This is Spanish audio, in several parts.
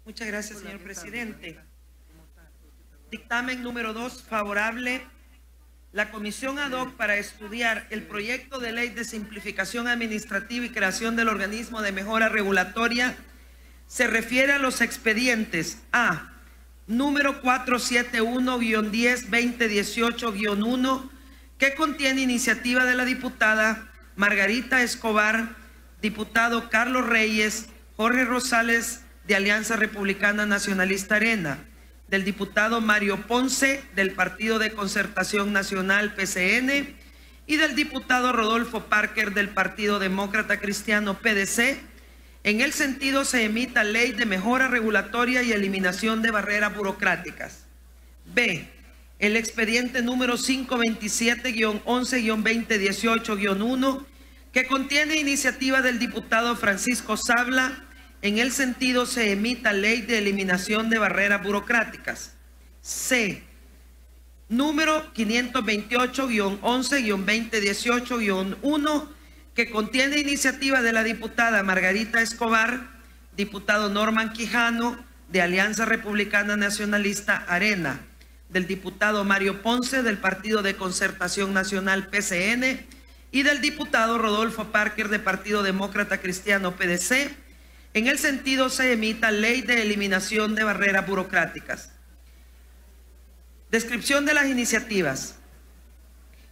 Muchas gracias, señor presidente. Dictamen número 2, favorable. La Comisión ad hoc para estudiar el proyecto de ley de simplificación administrativa y creación del organismo de mejora regulatoria se refiere a los expedientes A, número 471-10-2018-1, que contiene iniciativa de la diputada Margarita Escobar, diputado Carlos Reyes, Jorge Rosales de Alianza Republicana Nacionalista Arena, del diputado Mario Ponce del Partido de Concertación Nacional PCN y del diputado Rodolfo Parker del Partido Demócrata Cristiano PDC, en el sentido se emita ley de mejora regulatoria y eliminación de barreras burocráticas. B, el expediente número 527-11-2018-1, que contiene iniciativa del diputado Francisco Sabla, en el sentido se emita ley de eliminación de barreras burocráticas. C, número 528-11-2018-1, que contiene iniciativa de la diputada Margarita Escobar, diputado Norman Quijano, de Alianza Republicana Nacionalista Arena, del diputado Mario Ponce, del Partido de Concertación Nacional PCN, y del diputado Rodolfo Parker, del Partido Demócrata Cristiano PDC, en el sentido se emita ley de eliminación de barreras burocráticas. Descripción de las iniciativas.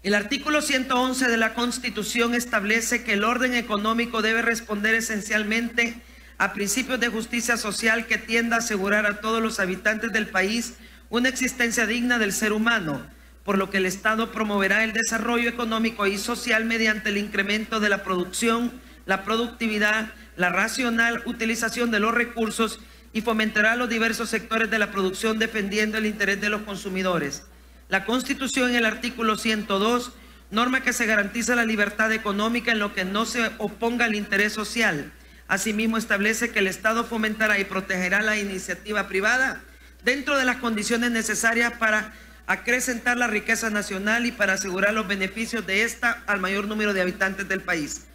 El artículo 111 de la Constitución establece que el orden económico debe responder esencialmente a principios de justicia social que tienda a asegurar a todos los habitantes del país una existencia digna del ser humano, por lo que el Estado promoverá el desarrollo económico y social mediante el incremento de la producción, la productividad, la racional utilización de los recursos y fomentará los diversos sectores de la producción defendiendo el interés de los consumidores. La Constitución en el artículo 102 norma que se garantiza la libertad económica en lo que no se oponga al interés social. Asimismo establece que el Estado fomentará y protegerá la iniciativa privada dentro de las condiciones necesarias para acrecentar la riqueza nacional y para asegurar los beneficios de esta al mayor número de habitantes del país.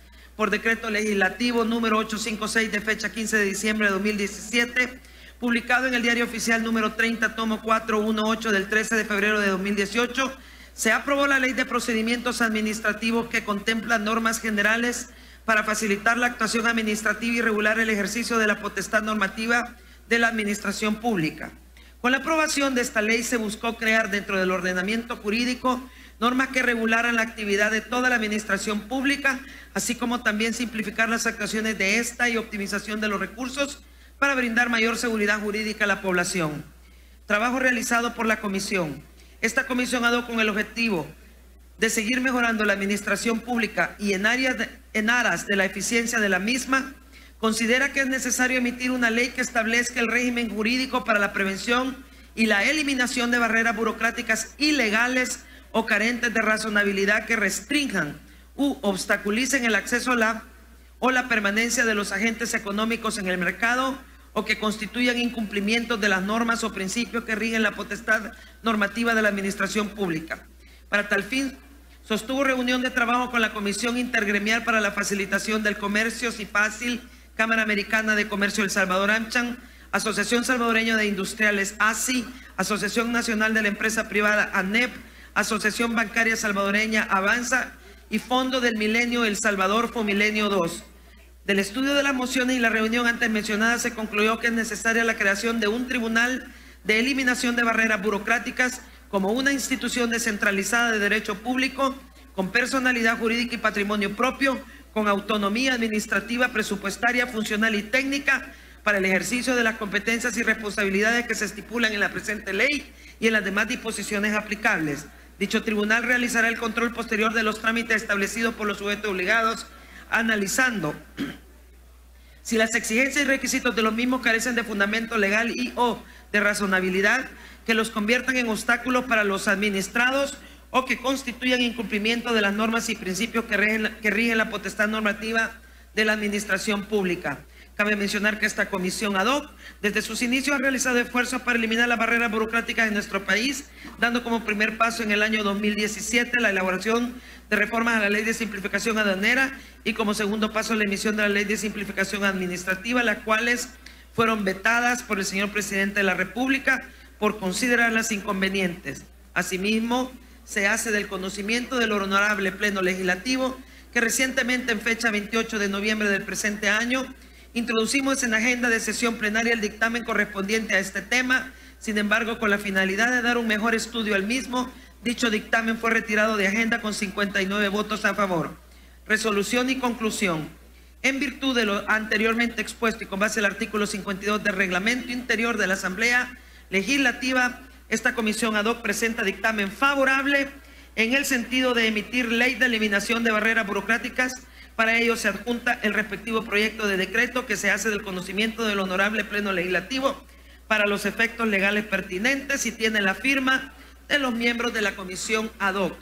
Por decreto legislativo número 856 de fecha 15 de diciembre de 2017, publicado en el Diario Oficial número 30, tomo 418 del 13 de febrero de 2018, se aprobó la Ley de Procedimientos Administrativos que contempla normas generales para facilitar la actuación administrativa y regular el ejercicio de la potestad normativa de la administración pública. Con la aprobación de esta ley se buscó crear dentro del ordenamiento jurídico normas que regularan la actividad de toda la administración pública, así como también simplificar las actuaciones de esta y optimización de los recursos para brindar mayor seguridad jurídica a la población. Trabajo realizado por la comisión. Esta comisión ad hoc con el objetivo de seguir mejorando la administración pública y en aras de la eficiencia de la misma, considera que es necesario emitir una ley que establezca el régimen jurídico para la prevención y la eliminación de barreras burocráticas ilegales o carentes de razonabilidad que restrinjan u obstaculicen el acceso a o la permanencia de los agentes económicos en el mercado o que constituyan incumplimientos de las normas o principios que rigen la potestad normativa de la administración pública. Para tal fin, sostuvo reunión de trabajo con la Comisión Intergremial para la Facilitación del Comercio, CIFACIL, Cámara Americana de Comercio El Salvador, AmCham, Asociación Salvadoreña de Industriales, ASI, Asociación Nacional de la Empresa Privada, ANEP, Asociación Bancaria Salvadoreña, Avanza, y Fondo del Milenio El Salvador, Fomilenio 2. Del estudio de las mociones y la reunión antes mencionada se concluyó que es necesaria la creación de un tribunal de eliminación de barreras burocráticas como una institución descentralizada de derecho público, con personalidad jurídica y patrimonio propio, con autonomía administrativa, presupuestaria, funcional y técnica para el ejercicio de las competencias y responsabilidades que se estipulan en la presente ley y en las demás disposiciones aplicables. Dicho tribunal realizará el control posterior de los trámites establecidos por los sujetos obligados, analizando si las exigencias y requisitos de los mismos carecen de fundamento legal y o de razonabilidad que los conviertan en obstáculos para los administrados o que constituyan incumplimiento de las normas y principios que rigen la potestad normativa de la administración pública. Cabe mencionar que esta comisión ad hoc, desde sus inicios, ha realizado esfuerzos para eliminar las barreras burocráticas en nuestro país, dando como primer paso en el año 2017 la elaboración de reformas a la Ley de Simplificación Aduanera y como segundo paso la emisión de la Ley de Simplificación Administrativa, las cuales fueron vetadas por el señor presidente de la República por considerarlas inconvenientes. Asimismo, se hace del conocimiento del honorable Pleno Legislativo que recientemente, en fecha 28 de noviembre del presente año, introducimos en agenda de sesión plenaria el dictamen correspondiente a este tema. Sin embargo, con la finalidad de dar un mejor estudio al mismo, dicho dictamen fue retirado de agenda con 59 votos a favor. Resolución y conclusión. En virtud de lo anteriormente expuesto y con base al artículo 52 del Reglamento Interior de la Asamblea Legislativa, esta comisión ad hoc presenta dictamen favorable en el sentido de emitir ley de eliminación de barreras burocráticas. Para ello se adjunta el respectivo proyecto de decreto que se hace del conocimiento del honorable Pleno Legislativo para los efectos legales pertinentes y tiene la firma de los miembros de la comisión ad hoc.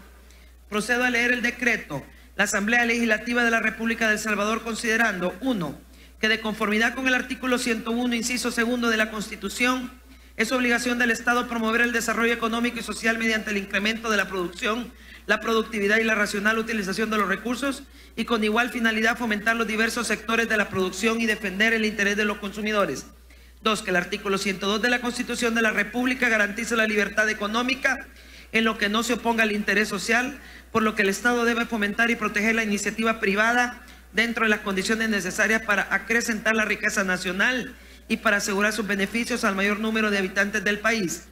Procedo a leer el decreto. La Asamblea Legislativa de la República de El Salvador, considerando: 1. Que de conformidad con el artículo 101, inciso segundo de la Constitución, es obligación del Estado promover el desarrollo económico y social mediante el incremento de la producción, la productividad y la racional utilización de los recursos, y con igual finalidad fomentar los diversos sectores de la producción y defender el interés de los consumidores. 2. Que el artículo 102 de la Constitución de la República garantiza la libertad económica en lo que no se oponga al interés social, por lo que el Estado debe fomentar y proteger la iniciativa privada dentro de las condiciones necesarias para acrecentar la riqueza nacional y para asegurar sus beneficios al mayor número de habitantes del país.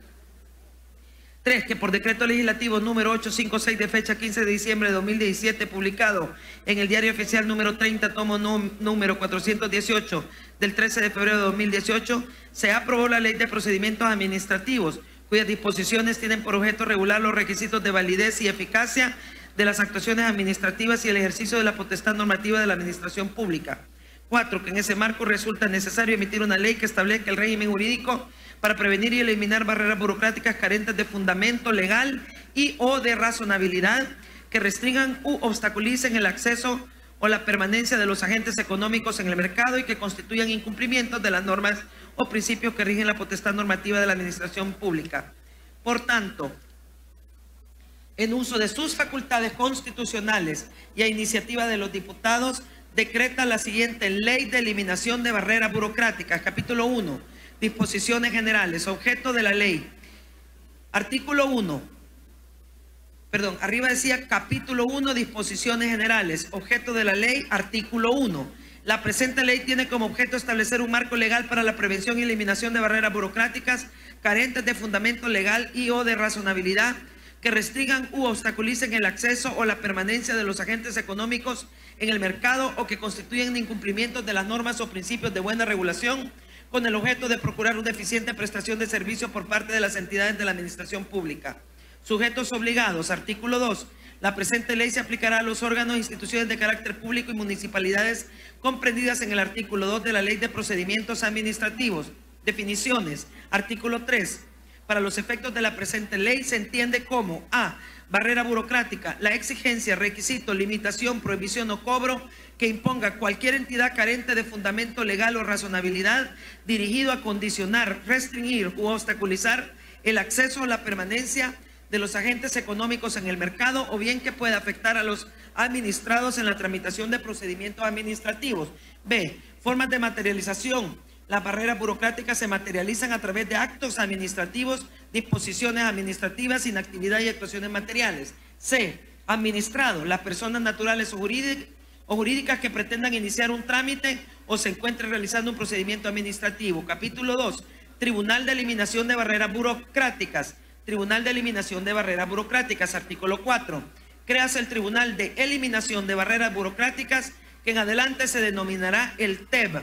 3. Que por decreto legislativo número 856 de fecha 15 de diciembre de 2017, publicado en el Diario Oficial número 30, tomo número 418 del 13 de febrero de 2018, se aprobó la Ley de Procedimientos Administrativos, cuyas disposiciones tienen por objeto regular los requisitos de validez y eficacia de las actuaciones administrativas y el ejercicio de la potestad normativa de la administración pública. 4. Que en ese marco resulta necesario emitir una ley que establezca el régimen jurídico para prevenir y eliminar barreras burocráticas carentes de fundamento legal y o de razonabilidad que restringan u obstaculicen el acceso o la permanencia de los agentes económicos en el mercado y que constituyan incumplimientos de las normas o principios que rigen la potestad normativa de la administración pública. Por tanto, en uso de sus facultades constitucionales y a iniciativa de los diputados, decreta la siguiente ley de eliminación de barreras burocráticas. Capítulo 1. Disposiciones generales. Objeto de la ley. Artículo 1. Perdón, arriba decía capítulo 1, disposiciones generales. Objeto de la ley, artículo 1. La presente ley tiene como objeto establecer un marco legal para la prevención y eliminación de barreras burocráticas carentes de fundamento legal y o de razonabilidad que restringan u obstaculicen el acceso o la permanencia de los agentes económicos en el mercado o que constituyen incumplimientos de las normas o principios de buena regulación, con el objeto de procurar una eficiente prestación de servicio por parte de las entidades de la administración pública. Sujetos obligados. Artículo 2. La presente ley se aplicará a los órganos e instituciones de carácter público y municipalidades comprendidas en el artículo 2 de la Ley de Procedimientos Administrativos. Definiciones. Artículo 3. Para los efectos de la presente ley se entiende como: a. Barrera burocrática, la exigencia, requisito, limitación, prohibición o cobro que imponga cualquier entidad carente de fundamento legal o razonabilidad dirigido a condicionar, restringir u obstaculizar el acceso o la permanencia de los agentes económicos en el mercado, o bien que pueda afectar a los administrados en la tramitación de procedimientos administrativos. B. Formas de materialización. Las barreras burocráticas se materializan a través de actos administrativos, disposiciones administrativas, inactividad y actuaciones materiales. C. Administrado. Las personas naturales o jurídicas que pretendan iniciar un trámite o se encuentren realizando un procedimiento administrativo. Capítulo 2. Tribunal de Eliminación de Barreras Burocráticas. Tribunal de Eliminación de Barreras Burocráticas. Artículo 4. Créase el Tribunal de Eliminación de Barreras Burocráticas, que en adelante se denominará el TEB,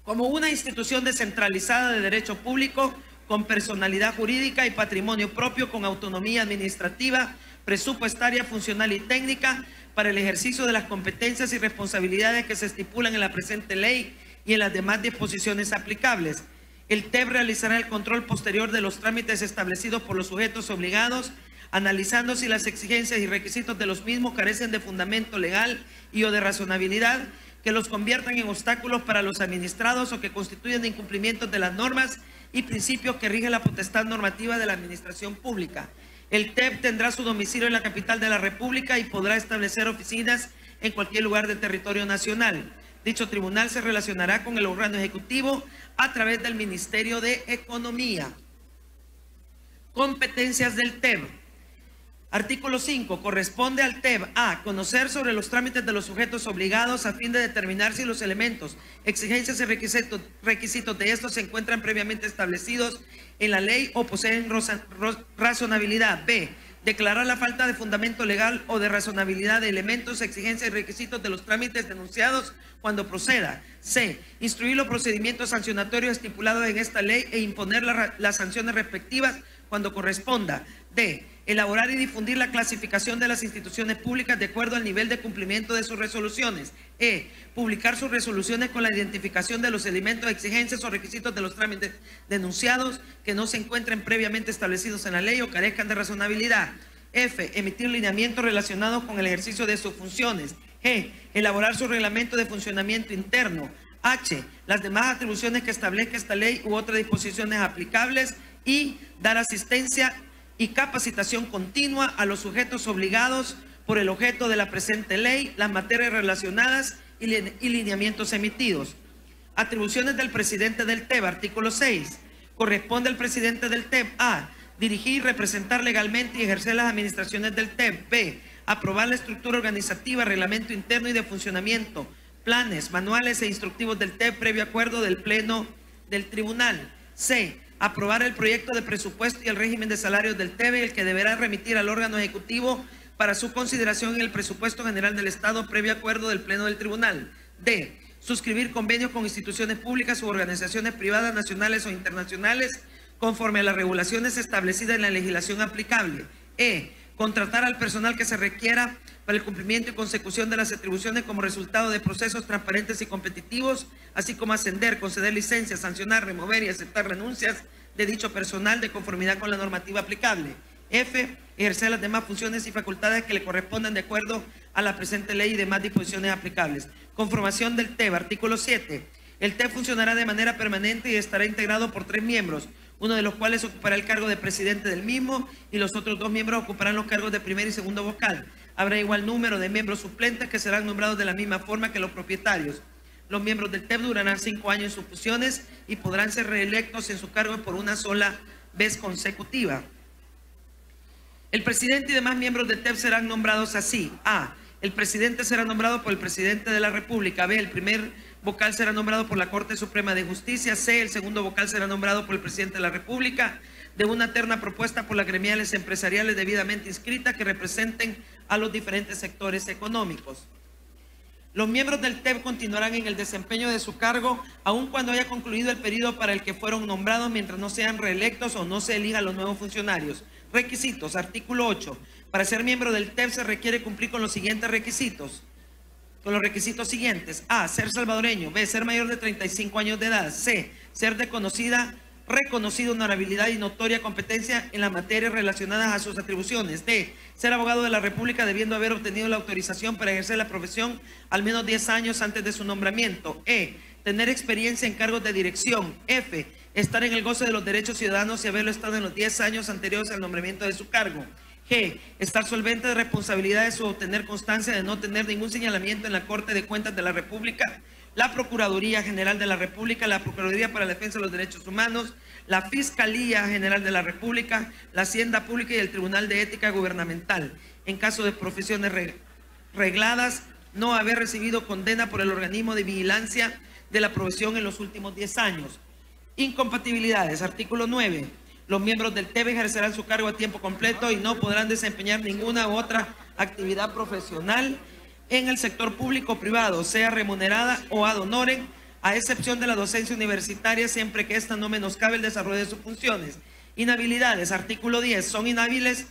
como una institución descentralizada de derecho público con personalidad jurídica y patrimonio propio, con autonomía administrativa, presupuestaria, funcional y técnica para el ejercicio de las competencias y responsabilidades que se estipulan en la presente ley y en las demás disposiciones aplicables. El TEB realizará el control posterior de los trámites establecidos por los sujetos obligados, analizando si las exigencias y requisitos de los mismos carecen de fundamento legal y o de razonabilidad que los conviertan en obstáculos para los administrados o que constituyen incumplimientos de las normas y principios que rigen la potestad normativa de la administración pública. El TEB tendrá su domicilio en la capital de la República y podrá establecer oficinas en cualquier lugar del territorio nacional. Dicho tribunal se relacionará con el órgano ejecutivo a través del Ministerio de Economía. Competencias del TEB. Artículo 5. Corresponde al TEB a conocer sobre los trámites de los sujetos obligados a fin de determinar si los elementos, exigencias y requisitos de estos se encuentran previamente establecidos en la ley o poseen razonabilidad. B. Declarar la falta de fundamento legal o de razonabilidad de elementos, exigencias y requisitos de los trámites denunciados cuando proceda. C. Instruir los procedimientos sancionatorios estipulados en esta ley e imponer las sanciones respectivas cuando corresponda. D. Elaborar y difundir la clasificación de las instituciones públicas de acuerdo al nivel de cumplimiento de sus resoluciones. E. Publicar sus resoluciones con la identificación de los elementos, exigencias o requisitos de los trámites denunciados que no se encuentren previamente establecidos en la ley o carezcan de razonabilidad. F. Emitir lineamientos relacionados con el ejercicio de sus funciones. G. Elaborar su reglamento de funcionamiento interno. H. Las demás atribuciones que establezca esta ley u otras disposiciones aplicables. Y dar asistencia y capacitación continua a los sujetos obligados por el objeto de la presente ley, las materias relacionadas y lineamientos emitidos. Atribuciones del presidente del TEB. Artículo 6. Corresponde al presidente del TEB a dirigir, representar legalmente y ejercer las administraciones del TEB. B. Aprobar la estructura organizativa, reglamento interno y de funcionamiento, planes, manuales e instructivos del TEB previo acuerdo del Pleno del Tribunal. C. Aprobar el proyecto de presupuesto y el régimen de salarios del TEB, el que deberá remitir al órgano ejecutivo para su consideración en el presupuesto general del Estado previo acuerdo del Pleno del Tribunal. D. Suscribir convenios con instituciones públicas u organizaciones privadas nacionales o internacionales conforme a las regulaciones establecidas en la legislación aplicable. E. Contratar al personal que se requiera para el cumplimiento y consecución de las atribuciones como resultado de procesos transparentes y competitivos, así como ascender, conceder licencias, sancionar, remover y aceptar renuncias de dicho personal de conformidad con la normativa aplicable. F. Ejercer las demás funciones y facultades que le correspondan de acuerdo a la presente ley y demás disposiciones aplicables. Conformación del TEB. Artículo 7. El TEB funcionará de manera permanente y estará integrado por 3 miembros, uno de los cuales ocupará el cargo de presidente del mismo y los otros 2 miembros ocuparán los cargos de primer y segundo vocal. Habrá igual número de miembros suplentes que serán nombrados de la misma forma que los propietarios. Los miembros del TEB durarán 5 años en sus funciones y podrán ser reelectos en su cargo por una sola vez consecutiva. El presidente y demás miembros del TEB serán nombrados así. A. El presidente será nombrado por el presidente de la República. B. El primer vocal será nombrado por la Corte Suprema de Justicia. C. El segundo vocal será nombrado por el presidente de la República de una terna propuesta por las gremiales empresariales debidamente inscritas que representen a los diferentes sectores económicos. Los miembros del TEB continuarán en el desempeño de su cargo aun cuando haya concluido el periodo para el que fueron nombrados, mientras no sean reelectos o no se elijan los nuevos funcionarios. Requisitos. Artículo 8. Para ser miembro del TEB se requiere cumplir con los siguientes requisitos. Con los requisitos siguientes. A. Ser salvadoreño. B. Ser mayor de 35 años de edad. C. Ser de reconocida honorabilidad y notoria competencia en las materias relacionadas a sus atribuciones. D. Ser abogado de la República debiendo haber obtenido la autorización para ejercer la profesión al menos 10 años antes de su nombramiento. E. Tener experiencia en cargos de dirección. F. Estar en el goce de los derechos ciudadanos y haberlo estado en los 10 años anteriores al nombramiento de su cargo. G. Estar solvente de responsabilidades o obtener constancia de no tener ningún señalamiento en la Corte de Cuentas de la República, la Procuraduría General de la República, la Procuraduría para la Defensa de los Derechos Humanos, la Fiscalía General de la República, la Hacienda Pública y el Tribunal de Ética Gubernamental. En caso de profesiones regladas, no haber recibido condena por el organismo de vigilancia de la profesión en los últimos 10 años. Incompatibilidades. Artículo 9. Los miembros del TEB ejercerán su cargo a tiempo completo y no podrán desempeñar ninguna otra actividad profesional en el sector público o privado, sea remunerada o ad honorem, a excepción de la docencia universitaria, siempre que ésta no menoscabe el desarrollo de sus funciones. Inhabilidades. Artículo 10. Son inhábiles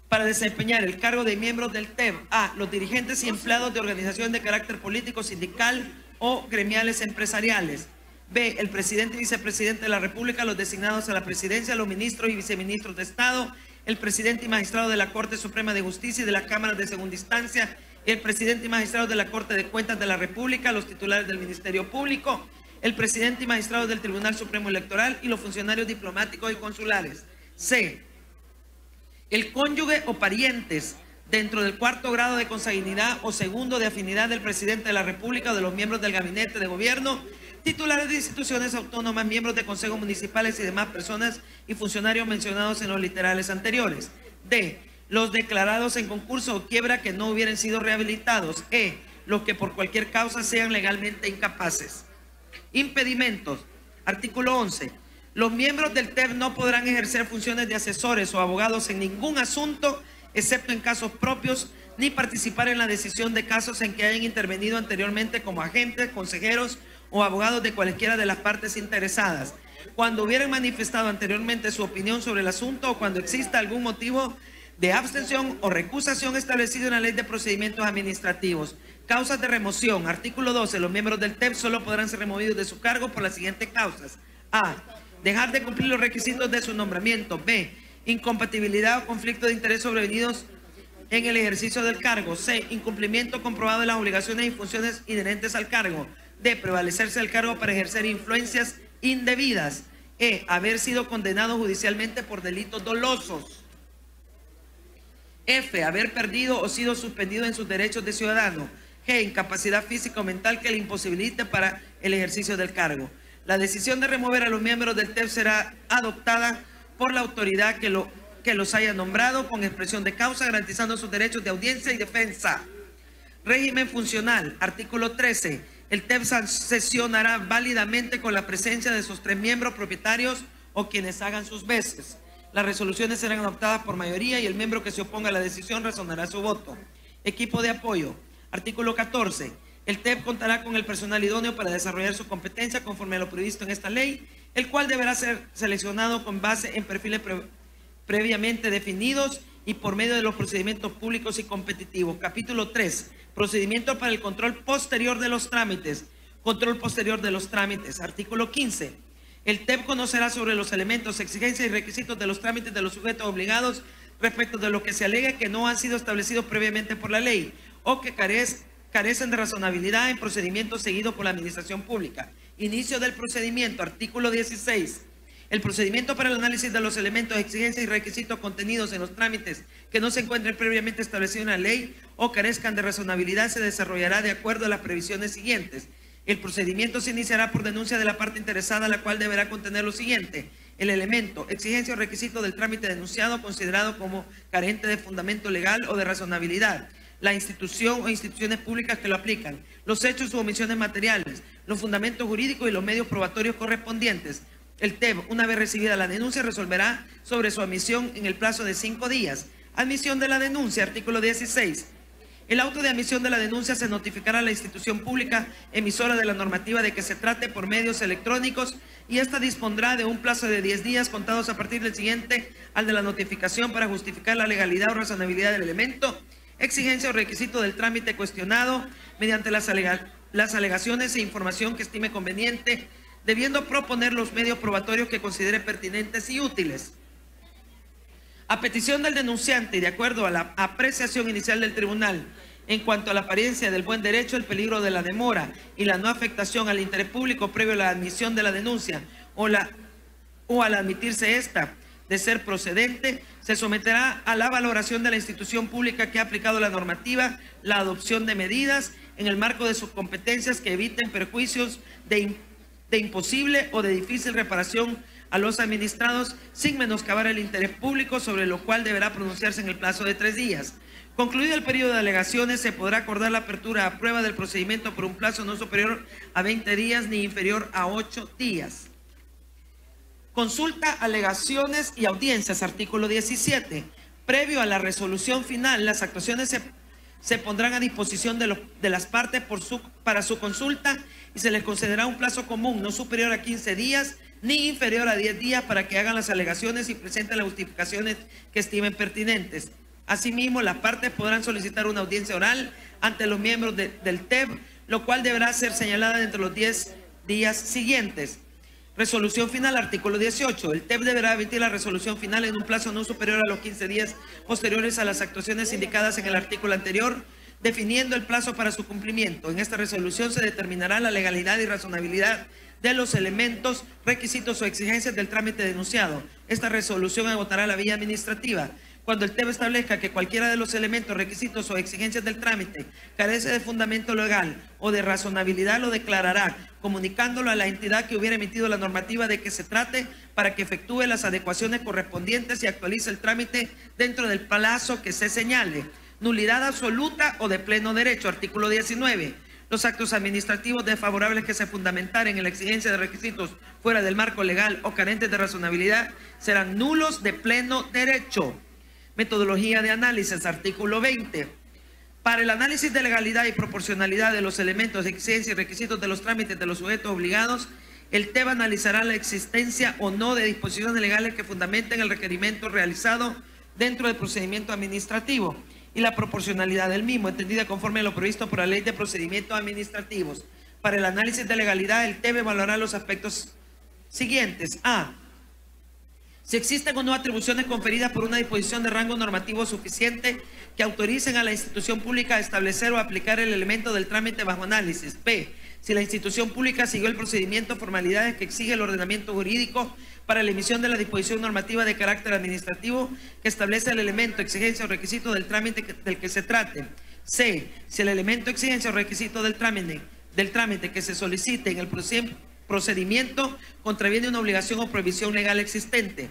para desempeñar el cargo de miembros del TEB. A. Los dirigentes y empleados de organizaciones de carácter político, sindical o gremiales empresariales. B. El presidente y vicepresidente de la República, los designados a la presidencia, los ministros y viceministros de Estado, el presidente y magistrado de la Corte Suprema de Justicia y de las cámaras de segunda instancia, el presidente y magistrado de la Corte de Cuentas de la República, los titulares del Ministerio Público, el presidente y magistrado del Tribunal Supremo Electoral y los funcionarios diplomáticos y consulares. C. El cónyuge o parientes dentro del cuarto grado de consanguinidad o segundo de afinidad del presidente de la República o de los miembros del gabinete de gobierno, titulares de instituciones autónomas, miembros de consejos municipales y demás personas y funcionarios mencionados en los literales anteriores. D. Los declarados en concurso o quiebra que no hubieran sido rehabilitados. E. Los que por cualquier causa sean legalmente incapaces. Impedimentos. Artículo 11. Los miembros del TEP no podrán ejercer funciones de asesores o abogados en ningún asunto, excepto en casos propios, ni participar en la decisión de casos en que hayan intervenido anteriormente como agentes, consejeros o abogados de cualquiera de las partes interesadas, cuando hubieran manifestado anteriormente su opinión sobre el asunto o cuando exista algún motivo de abstención o recusación establecido en la Ley de Procedimientos Administrativos. Causas de remoción. Artículo 12. Los miembros del TEP solo podrán ser removidos de su cargo por las siguientes causas. A. Dejar de cumplir los requisitos de su nombramiento. B. Incompatibilidad o conflicto de interés sobrevenidos en el ejercicio del cargo. C. Incumplimiento comprobado de las obligaciones y funciones inherentes al cargo. D. Prevalecerse del cargo para ejercer influencias indebidas. E. Haber sido condenado judicialmente por delitos dolosos. F. Haber perdido o sido suspendido en sus derechos de ciudadano. G. Incapacidad física o mental que le imposibilite para el ejercicio del cargo. La decisión de remover a los miembros del TEP será adoptada por la autoridad que los haya nombrado con expresión de causa, garantizando sus derechos de audiencia y defensa. Régimen funcional. Artículo 13. El TEP sesionará válidamente con la presencia de sus 3 miembros propietarios o quienes hagan sus veces. Las resoluciones serán adoptadas por mayoría y el miembro que se oponga a la decisión razonará su voto. Equipo de apoyo. Artículo 14. El TEP contará con el personal idóneo para desarrollar su competencia conforme a lo previsto en esta ley, el cual deberá ser seleccionado con base en perfiles previamente definidos y por medio de los procedimientos públicos y competitivos. Capítulo 3. Procedimiento para el control posterior de los trámites. Control posterior de los trámites. Artículo 15. El TEP conocerá sobre los elementos, exigencias y requisitos de los trámites de los sujetos obligados respecto de lo que se alegue que no han sido establecidos previamente por la ley o que carecen de razonabilidad en procedimientos seguidos por la administración pública. Inicio del procedimiento. Artículo 16. El procedimiento para el análisis de los elementos, exigencias y requisitos contenidos en los trámites que no se encuentren previamente establecidos en la ley o carezcan de razonabilidad se desarrollará de acuerdo a las previsiones siguientes. El procedimiento se iniciará por denuncia de la parte interesada, la cual deberá contener lo siguiente: el elemento, exigencia o requisito del trámite denunciado considerado como carente de fundamento legal o de razonabilidad, la institución o instituciones públicas que lo aplican, los hechos u omisiones materiales, los fundamentos jurídicos y los medios probatorios correspondientes. El TEP, una vez recibida la denuncia, resolverá sobre su admisión en el plazo de 5 días. Admisión de la denuncia. Artículo 16. El auto de admisión de la denuncia se notificará a la institución pública emisora de la normativa de que se trate por medios electrónicos y ésta dispondrá de un plazo de 10 días contados a partir del siguiente al de la notificación para justificar la legalidad o razonabilidad del elemento, exigencia o requisito del trámite cuestionado mediante las alegaciones e información que estime conveniente, debiendo proponer los medios probatorios que considere pertinentes y útiles. A petición del denunciante y de acuerdo a la apreciación inicial del tribunal, en cuanto a la apariencia del buen derecho, el peligro de la demora y la no afectación al interés público previo a la admisión de la denuncia o al admitirse esta de ser procedente, se someterá a la valoración de la institución pública que ha aplicado la normativa, la adopción de medidas en el marco de sus competencias que eviten perjuicios de imposible o de difícil reparación a los administrados sin menoscabar el interés público, sobre lo cual deberá pronunciarse en el plazo de 3 días. Concluido el periodo de alegaciones, se podrá acordar la apertura a prueba del procedimiento por un plazo no superior a 20 días ni inferior a 8 días. Consulta, alegaciones y audiencias. Artículo 17. Previo a la resolución final, las actuaciones se pondrán a disposición de las partes para su consulta y se les concederá un plazo común no superior a 15 días ni inferior a 10 días para que hagan las alegaciones y presenten las justificaciones que estimen pertinentes. Asimismo, las partes podrán solicitar una audiencia oral ante los miembros del TEP, lo cual deberá ser señalada dentro de los 10 días siguientes. Resolución final. Artículo 18. El TEP deberá emitir la resolución final en un plazo no superior a los 15 días posteriores a las actuaciones indicadas en el artículo anterior, definiendo el plazo para su cumplimiento. En esta resolución se determinará la legalidad y razonabilidad de los elementos, requisitos o exigencias del trámite denunciado. Esta resolución agotará la vía administrativa. Cuando el TEB establezca que cualquiera de los elementos, requisitos o exigencias del trámite carece de fundamento legal o de razonabilidad, lo declarará, comunicándolo a la entidad que hubiera emitido la normativa de que se trate para que efectúe las adecuaciones correspondientes y actualice el trámite dentro del plazo que se señale. Nulidad absoluta o de pleno derecho. Artículo 19. Los actos administrativos desfavorables que se fundamentaren en la exigencia de requisitos fuera del marco legal o carentes de razonabilidad serán nulos de pleno derecho. Metodología de análisis. Artículo 20. Para el análisis de legalidad y proporcionalidad de los elementos de exigencia y requisitos de los trámites de los sujetos obligados, el TEB analizará la existencia o no de disposiciones legales que fundamenten el requerimiento realizado dentro del procedimiento administrativo y la proporcionalidad del mismo, entendida conforme a lo previsto por la Ley de Procedimientos Administrativos. Para el análisis de legalidad, el TEB evaluará los aspectos siguientes. A. Si existen o no atribuciones conferidas por una disposición de rango normativo suficiente que autoricen a la institución pública a establecer o aplicar el elemento del trámite bajo análisis. B. Si la institución pública siguió el procedimiento o formalidades que exige el ordenamiento jurídico para la emisión de la disposición normativa de carácter administrativo que establece el elemento, exigencia o requisito del trámite del que se trate. C. Si el elemento, exigencia o requisito del trámite que se solicite en el procedimiento contraviene una obligación o prohibición legal existente.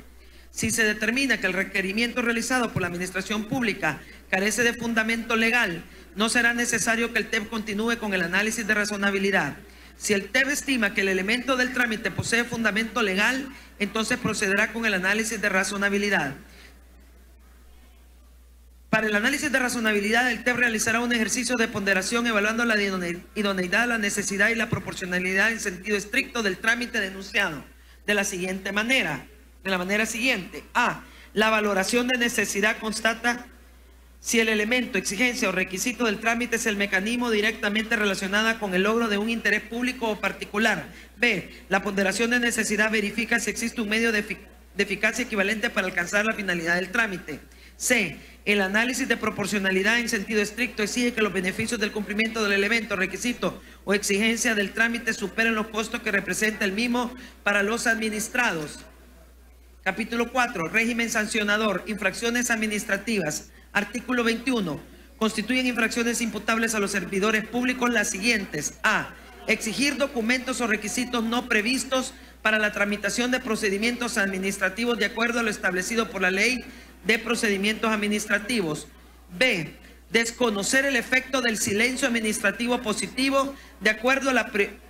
Si se determina que el requerimiento realizado por la administración pública carece de fundamento legal, no será necesario que el TEB continúe con el análisis de razonabilidad. Si el TEB estima que el elemento del trámite posee fundamento legal, entonces procederá con el análisis de razonabilidad. Para el análisis de razonabilidad, el TEB realizará un ejercicio de ponderación evaluando la idoneidad, la necesidad y la proporcionalidad en sentido estricto del trámite denunciado de la manera siguiente. A. La valoración de necesidad constata si el elemento, exigencia o requisito del trámite es el mecanismo directamente relacionado con el logro de un interés público o particular. B. La ponderación de necesidad verifica si existe un medio de eficacia equivalente para alcanzar la finalidad del trámite. C. El análisis de proporcionalidad en sentido estricto exige que los beneficios del cumplimiento del elemento, requisito o exigencia del trámite superen los costos que representa el mismo para los administrados. Capítulo 4. Régimen sancionador. Infracciones administrativas. Artículo 21. Constituyen infracciones imputables a los servidores públicos las siguientes. A. Exigir documentos o requisitos no previstos para la tramitación de procedimientos administrativos de acuerdo a lo establecido por la Ley de Procedimientos Administrativos. B. Desconocer el efecto del silencio administrativo positivo de acuerdo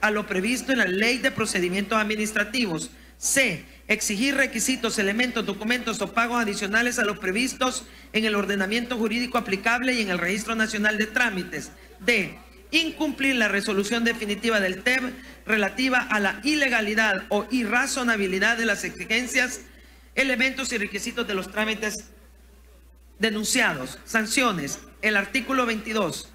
a lo previsto en la Ley de Procedimientos Administrativos. C. Exigir requisitos, elementos, documentos o pagos adicionales a los previstos en el ordenamiento jurídico aplicable y en el Registro Nacional de Trámites. D. Incumplir la resolución definitiva del TEB relativa a la ilegalidad o irrazonabilidad de las exigencias, elementos y requisitos de los trámites denunciados. Sanciones. El artículo 22.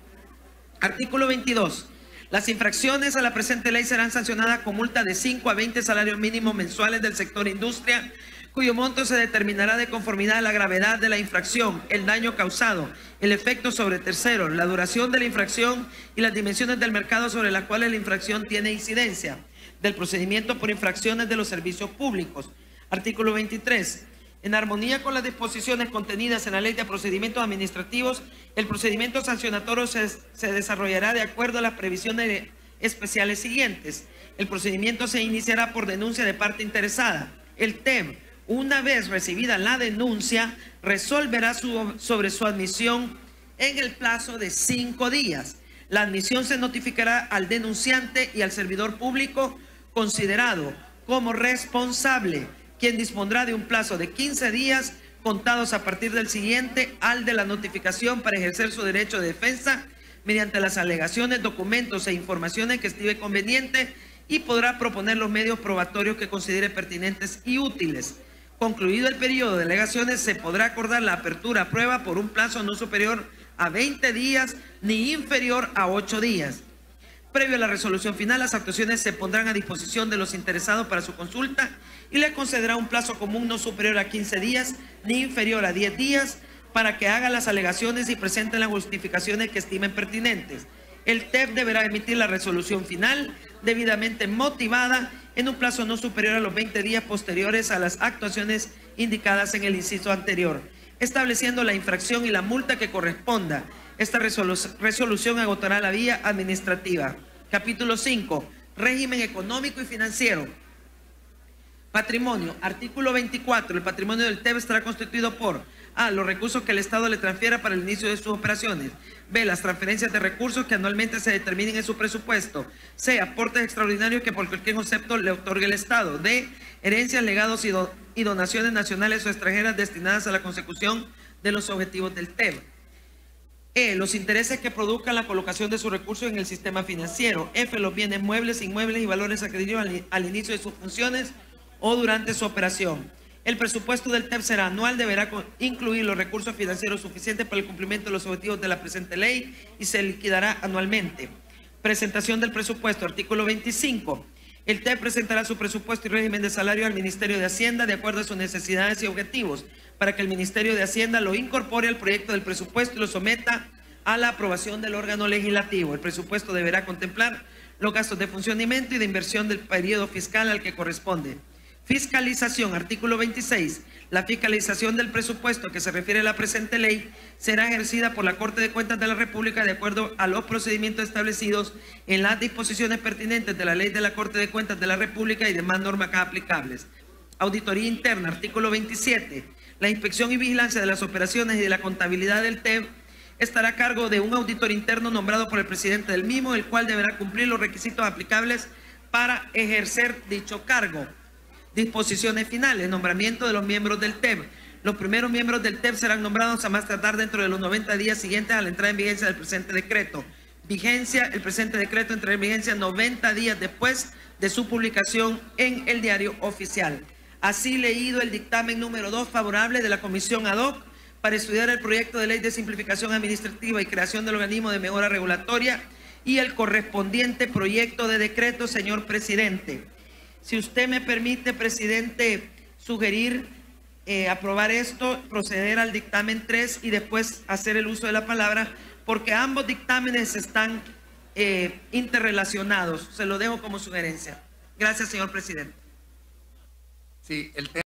Artículo 22. Las infracciones a la presente ley serán sancionadas con multa de 5 a 20 salarios mínimos mensuales del sector industria, cuyo monto se determinará de conformidad a la gravedad de la infracción, el daño causado, el efecto sobre terceros, la duración de la infracción y las dimensiones del mercado sobre las cuales la infracción tiene incidencia, del procedimiento por infracciones de los servicios públicos. Artículo 23. En armonía con las disposiciones contenidas en la Ley de Procedimientos Administrativos, el procedimiento sancionatorio se desarrollará de acuerdo a las previsiones especiales siguientes. El procedimiento se iniciará por denuncia de parte interesada. El TEB, una vez recibida la denuncia, resolverá sobre su admisión en el plazo de 5 días. La admisión se notificará al denunciante y al servidor público considerado como responsable, quien dispondrá de un plazo de 15 días contados a partir del siguiente al de la notificación para ejercer su derecho de defensa mediante las alegaciones, documentos e informaciones que estime conveniente y podrá proponer los medios probatorios que considere pertinentes y útiles. Concluido el periodo de alegaciones, se podrá acordar la apertura a prueba por un plazo no superior a 20 días ni inferior a 8 días. Previo a la resolución final, las actuaciones se pondrán a disposición de los interesados para su consulta y les concederá un plazo común no superior a 15 días ni inferior a 10 días para que hagan las alegaciones y presenten las justificaciones que estimen pertinentes. El TEB deberá emitir la resolución final debidamente motivada en un plazo no superior a los 20 días posteriores a las actuaciones indicadas en el inciso anterior. estableciendo la infracción y la multa que corresponda. Esta resolución agotará la vía administrativa. Capítulo 5. Régimen económico y financiero. Patrimonio. Artículo 24. El patrimonio del TEP estará constituido por: A. Los recursos que el Estado le transfiera para el inicio de sus operaciones. B. Las transferencias de recursos que anualmente se determinen en su presupuesto. C. Aportes extraordinarios que por cualquier concepto le otorgue el Estado. D. Herencias, legados y donaciones nacionales o extranjeras destinadas a la consecución de los objetivos del TEP. E. Los intereses que produzcan la colocación de sus recursos en el sistema financiero. F. Los bienes muebles, inmuebles y valores adquiridos al inicio de sus funciones o durante su operación. El presupuesto del TEP será anual, deberá incluir los recursos financieros suficientes para el cumplimiento de los objetivos de la presente ley y se liquidará anualmente. Presentación del presupuesto. Artículo 25. El TEP presentará su presupuesto y régimen de salario al Ministerio de Hacienda de acuerdo a sus necesidades y objetivos, para que el Ministerio de Hacienda lo incorpore al proyecto del presupuesto y lo someta a la aprobación del órgano legislativo. El presupuesto deberá contemplar los gastos de funcionamiento y de inversión del periodo fiscal al que corresponde. Fiscalización. Artículo 26. La fiscalización del presupuesto que se refiere a la presente ley será ejercida por la Corte de Cuentas de la República de acuerdo a los procedimientos establecidos en las disposiciones pertinentes de la Ley de la Corte de Cuentas de la República y demás normas aplicables. Auditoría interna. Artículo 27. La inspección y vigilancia de las operaciones y de la contabilidad del TEP estará a cargo de un auditor interno nombrado por el presidente del mismo, el cual deberá cumplir los requisitos aplicables para ejercer dicho cargo. Disposiciones finales. Nombramiento de los miembros del TEP. Los primeros miembros del TEP serán nombrados a más tardar dentro de los 90 días siguientes a la entrada en vigencia del presente decreto. Vigencia. El presente decreto entrará en vigencia 90 días después de su publicación en el Diario Oficial. Así leído el dictamen número 2 favorable de la Comisión ad hoc para estudiar el proyecto de ley de simplificación administrativa y creación del organismo de mejora regulatoria y el correspondiente proyecto de decreto, señor presidente. Si usted me permite, presidente, sugerir aprobar esto, proceder al dictamen 3 y después hacer el uso de la palabra, porque ambos dictámenes están interrelacionados. Se lo dejo como sugerencia. Gracias, señor presidente. Sí, el tema